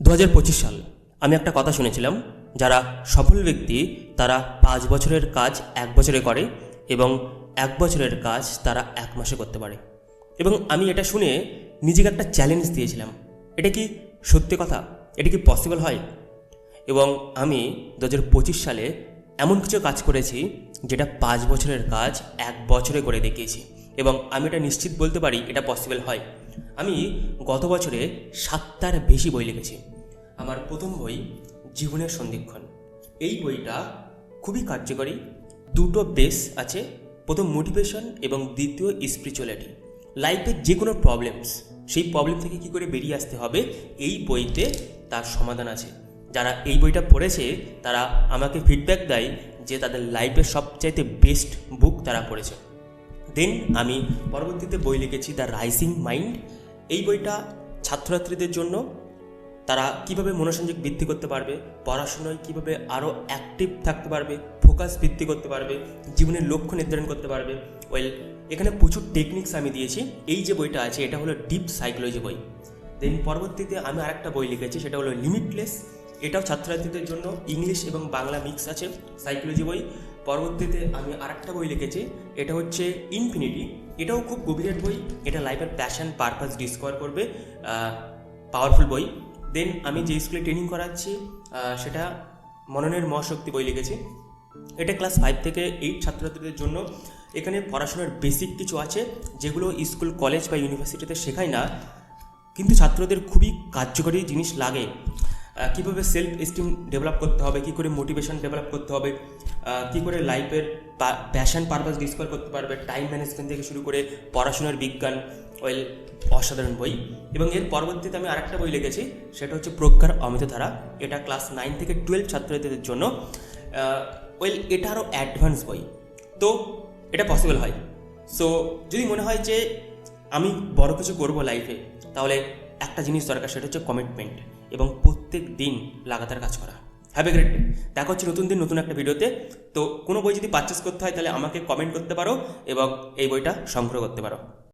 2025 সাল আমি একটা কথা শুনেছিলাম, যারা সফল ব্যক্তি তারা 5 বছরের কাজ 1 বছরে করে এবং 1 বছরের কাজ তারা 1 মাসে করতে পারে। এবং আমি এটা শুনে নিজেকে একটা চ্যালেঞ্জ দিয়েছিলাম, এটা কি সত্যি কথা? এটা কি পসিবল হয়? এবং আমি 2025 সালে এমন কিছু কাজ করেছি যেটা 5 বছরের কাজ 1 বছরে করে দেখিয়েছি, এবং আমি এটা নিশ্চিত বলতে পারি এটা পসিবল হয়। আমি গত বছরে 7টার বেশি বই লিখেছি। আমার প্রথম বই জীবনের সন্ধিক্ষণ। এই বইটা খুবই কার্যকরী। দুটো বেস আছে, প্রথম মোটিভেশন এবং দ্বিতীয় স্পিরিচুয়ালিটি। লাইফের যে কোনো প্রবলেমস, সেই প্রবলেম থেকে কী করে বেরিয়ে আসতে হবে এই বইতে তার সমাধান আছে। যারা এই বইটা পড়েছে তারা আমাকে ফিডব্যাক দেয় যে তাদের লাইফের সবচাইতে বেস্ট বুক তারা পড়েছে। দেন আমি পরবর্তীতে বই লিখেছি দ্য রাইজিং মাইন্ড। এই বইটা ছাত্রছাত্রীদের জন্য, তারা কিভাবে মনোসংযোগ বৃদ্ধি করতে পারবে, পড়াশোনায় কিভাবে আরও অ্যাক্টিভ থাকতে পারবে, ফোকাস বৃদ্ধি করতে পারবে, জীবনের লক্ষ্য নির্ধারণ করতে পারবে। এখানে প্রচুর টেকনিক্স আমি দিয়েছি। এই যে বইটা আছে এটা হলো ডিপ সাইকোলজি বই। দেন পরবর্তীতে আমি আরেকটা বই লিখেছি, সেটা হলো লিমিটলেস। এটাও ছাত্রছাত্রীদের জন্য, ইংলিশ এবং বাংলা মিক্স আছে, সাইকোলজি বই। পরবর্তীতে আমি আরেকটা বই লিখেছি, এটা হচ্ছে ইনফিনিটি। এটাও খুব গভীরের বই, এটা লাইফের প্যাশন পারপাস ডিসকভার করবে, পাওয়ারফুল বই। দেন আমি যে স্কুলে ট্রেনিং করাচ্ছি সেটা মননের মহাশক্তি বই লিখেছি। এটা ক্লাস 5 থেকে 8 ছাত্রছাত্রীদের জন্য। এখানে পড়াশোনার বেসিক কিছু আছে যেগুলো স্কুল, কলেজ বা ইউনিভার্সিটিতে শেখায় না, কিন্তু ছাত্রদের খুবই কার্যকরী জিনিস লাগে। কীভাবে সেলফ এস্টিম ডেভেলপ করতে হবে, কী করে মোটিভেশন ডেভেলপ করতে হবে, কী করে লাইফের প্যাশন পারপাস ডিসকভার করতে পারবে, টাইম ম্যানেজমেন্ট থেকে শুরু করে পড়াশোনার বিজ্ঞান। অসাধারণ বই। এবং এর পরবর্তীতে আমি আরেকটা বই লিখেছি, সেটা হচ্ছে প্রজ্ঞার অমৃতধারা। এটা ক্লাস 9 থেকে 12 ছাত্রছাত্রীদের জন্য। এটা আরও অ্যাডভান্স বই, তো এটা পসিবল হয়। সো যদি মনে হয় যে আমি বড় কিছু করব লাইফে, তাহলে একটা জিনিস দরকার, সেটা হচ্ছে কমিটমেন্ট এবং প্রত্যেক দিন লাগাতার কাজ করা। Have a great day. দেখা হচ্ছে নতুন দিন নতুন একটা ভিডিওতে। তো কোনো বই যদি পারচেস করতে হয় তাহলে আমাকে কমেন্ট করতে পারো এবং এই বইটা সংগ্রহ করতে পারো।